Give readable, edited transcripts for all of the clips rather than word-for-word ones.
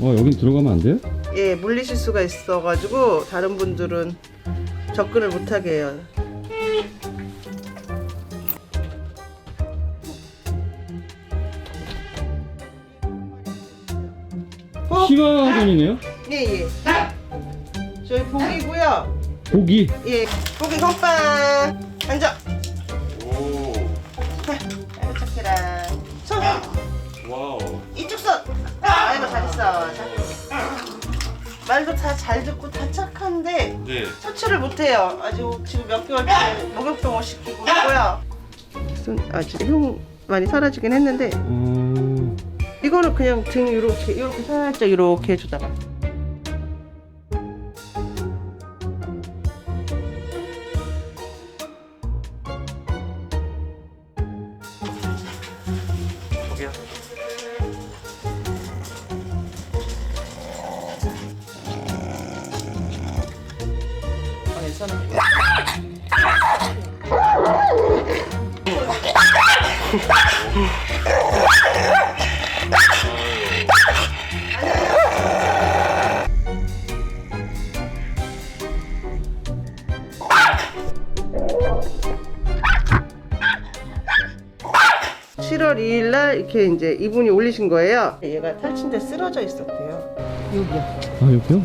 여긴 들어가면 안 돼요? 예, 물리실 수가 있어가지고 다른 분들은 접근을 못하게 해요. 시가전이네요? 예. 저희 고기고요. 고기. 예, 고기 건빵. 앉아. 오. 아이고 착해라. 손. 와우. 이쪽 손. 아이고 잘했어. 말도 다 잘 듣고 다 착한데 네. 처치를 못해요. 아직 지금 몇 개월째 목욕도 못 시키고 있고요. 손 아직 흉 많이 사라지긴 했는데 이거는 그냥 등 이렇게 살짝 이렇게 해주다가. 저기요. 방에서는 (7월 2일) 날 이렇게 이제 이분이 올리신 거예요. 얘가 탈진돼 쓰러져 있었대요. 여기요. 아, 여기요?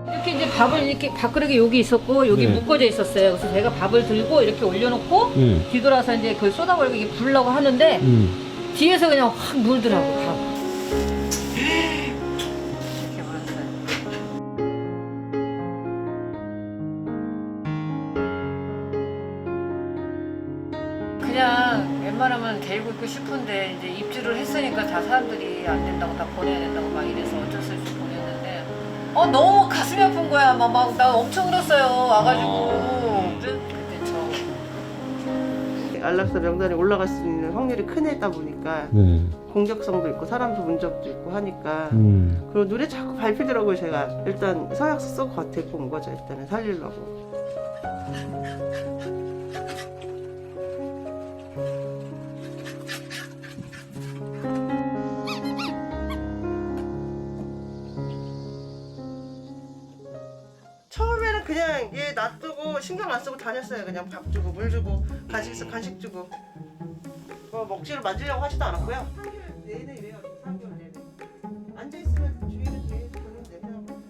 이렇게 이제 밥을 이렇게 밥그릇이 여기 있었고 여기 네. 묶어져 있었어요. 그래서 제가 밥을 들고 이렇게 올려놓고 네. 뒤돌아서 이제 그걸 쏟아버리고 이게 부으려고 하는데 뒤에서 그냥 확 물더라고 밥. 이렇게 물었어요. 그냥 웬만하면 데리고 있고 싶은데 이제 입주를 했으니까 다 사람들이 안 된다고 다 보내야 된다고 막 이래서 어쩔 수 없이 보냈는데 너무 가슴이 아픈 거야. 막 나 엄청 울었어요. 와가지고 그때 저 안락사 명단에 올라갈 수 있는 확률이 큰 애다 보니까 네. 공격성도 있고 사람도 문 적도 있고 하니까 그리고 눈에 자꾸 밟히더라고요. 제가 일단 서약서 쓰고 데리고 온 거죠. 일단은 살리려고. 처음에는 그냥 얘 놔두고 신경 안 쓰고 다녔어요. 그냥 밥 주고 물 주고 간식 주고 먹지를 만지려고 하지도 않았고요. 3개월 내내 이래요. 3개월 내내. 앉아 있으면 주위를 계속 보는 냄새나고.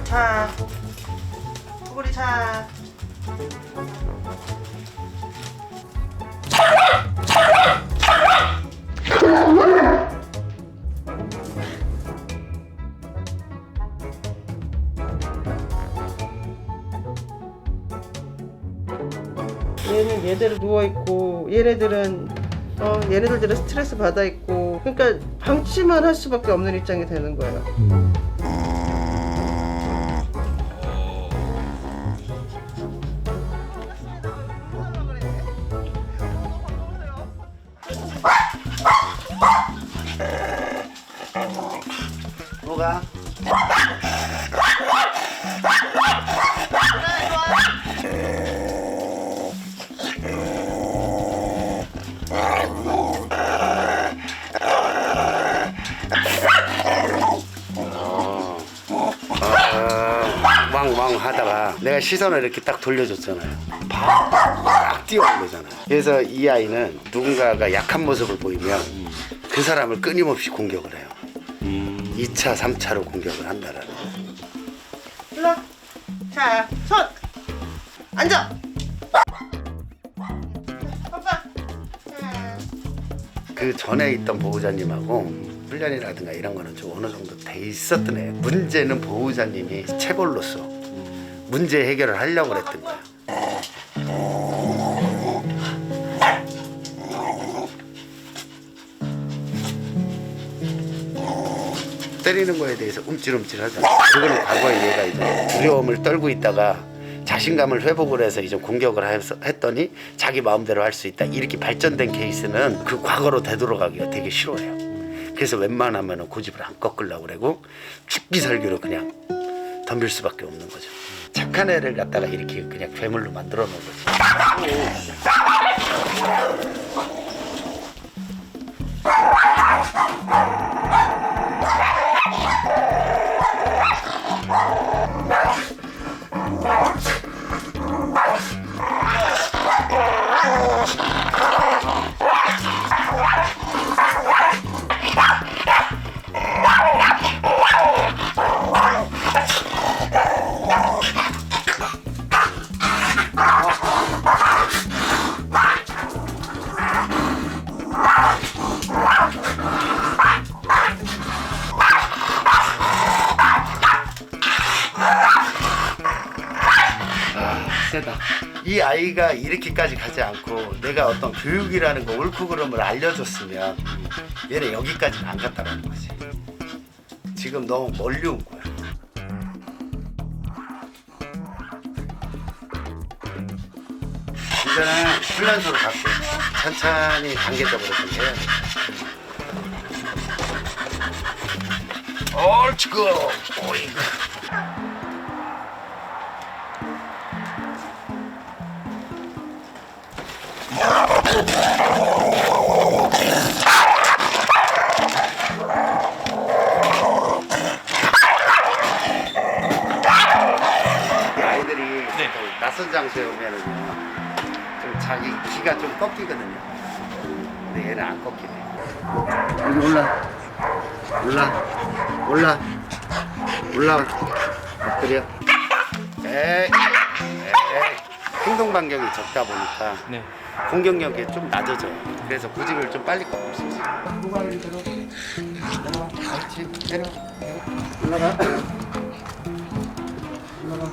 자, 우리 자. 얘는 얘대로 누워있고 얘네들은 얘네들대로 스트레스 받아있고 그러니까 방치만 할 수밖에 없는 입장이 되는 거예요. 뭐가? 왕왕 하다가 내가 시선을 이렇게 딱 돌려줬잖아요. 팍 뛰어오르잖아요. 그래서 이 아이는 누군가가 약한 모습을 보이면 그 사람을 끊임없이 공격을 해요. 2차, 3차로 공격을 한다라는 거예요. 일로 와. 자, 손! 앉아! 오빠! 자. 그 전에 있던 보호자님하고 훈련이라든가 이런 거는 좀 어느 정도 돼 있었던 애예요. 문제는 보호자님이 체벌로서 문제 해결을 하려고 그랬던 거예요. 때리는 거에 대해서 움찔움찔 하잖아. 그거는 과거에 얘가 이제 두려움을 떨고 있다가 자신감을 회복을 해서 이제 공격을 했더니 자기 마음대로 할 수 있다. 이렇게 발전된 케이스는 그 과거로 되돌아가기가 되게 싫어해요. 그래서 웬만하면 고집을 안 꺾으려고 그러고 죽기 살기로 그냥 덤빌 수밖에 없는 거죠. 착한 애를 갖다가 이렇게 그냥 괴물로 만들어 놓은 거지. 세다. 이 아이가 이렇게까지 가지 않고 내가 어떤 교육이라는 거 옳고 그름을 알려줬으면 얘는 여기까지는 안 갔다라는 거지. 지금 너무 멀리 온 거야. 이제는 훈련소로 갈게. 천천히 단계적으로 좀 해야 돼. 옳지 굿. 오이구. 아이들이 또 낯선 장소에 오면은요 좀 자기 기가 좀 꺾이거든요. 근데 얘는 안 꺾이네. 여기 올라 엎드려. 에이. 행동 반경이 적다 보니까 네. 공격력이 좀 낮아져요. 그래서 고집을 좀 빨리 꺾을 수 있어요. 무관리 들어. 올라가. 그렇지. 내려. 올라가. 올라가.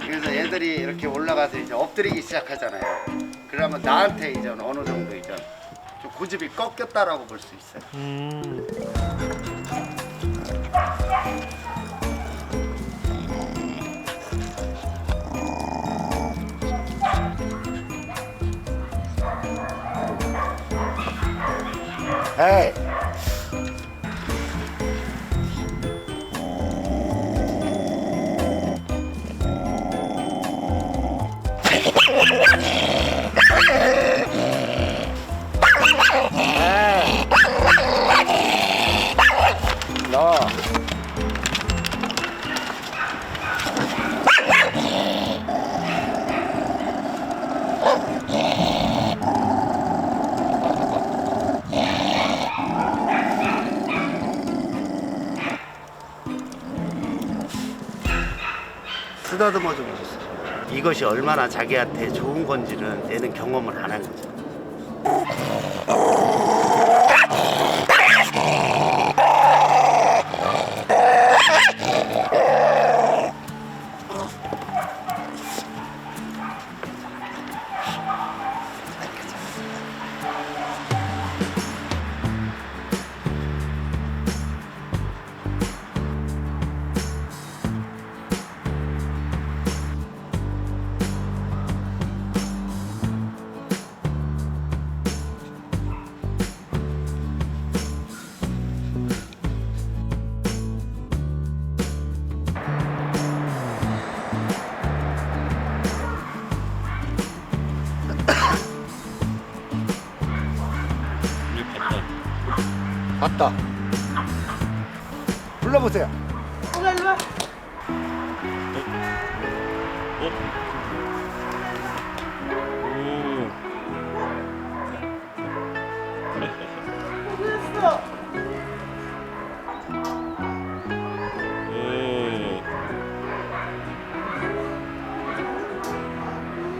그래서 얘들이 이렇게 올라가서 이제 엎드리기 시작하잖아요. 그러면 나한테 이제 어느 정도 이제 좀 고집이 꺾였다라고 볼 수 있어요. 에이. 너 쓰다듬어 주고 있어. 이것이 얼마나 자기한테 좋은 건지는 얘는 경험을 안 한 거죠. 봤다. 불러보세요. 일로 와. 그랬어.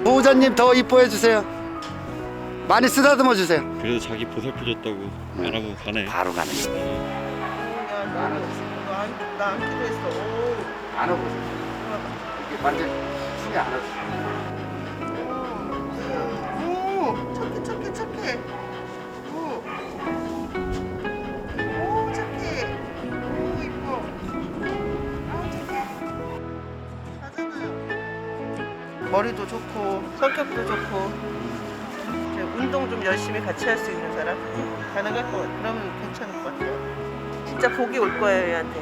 보호자님 더 이뻐해 주세요. 많이 쓰다듬어 주세요. 그래도 자기 보살펴줬다고 안 하고 가네. 바로 가네. 야, 나안 기도했어. 오. 안아보세요. 이게 완전 숨이 안 와서. 오, 착해. 오, 착해. 오, 이뻐. 아, 착해. 하잖아요. 머리도 좋고, 성격도 좋고, 이제 운동 좀 열심히 같이 할 수 있는 사람? 가능할 것 같아요. 그러면 괜찮을 것 같아요. 진짜 복이 올 거예요, 얘한테.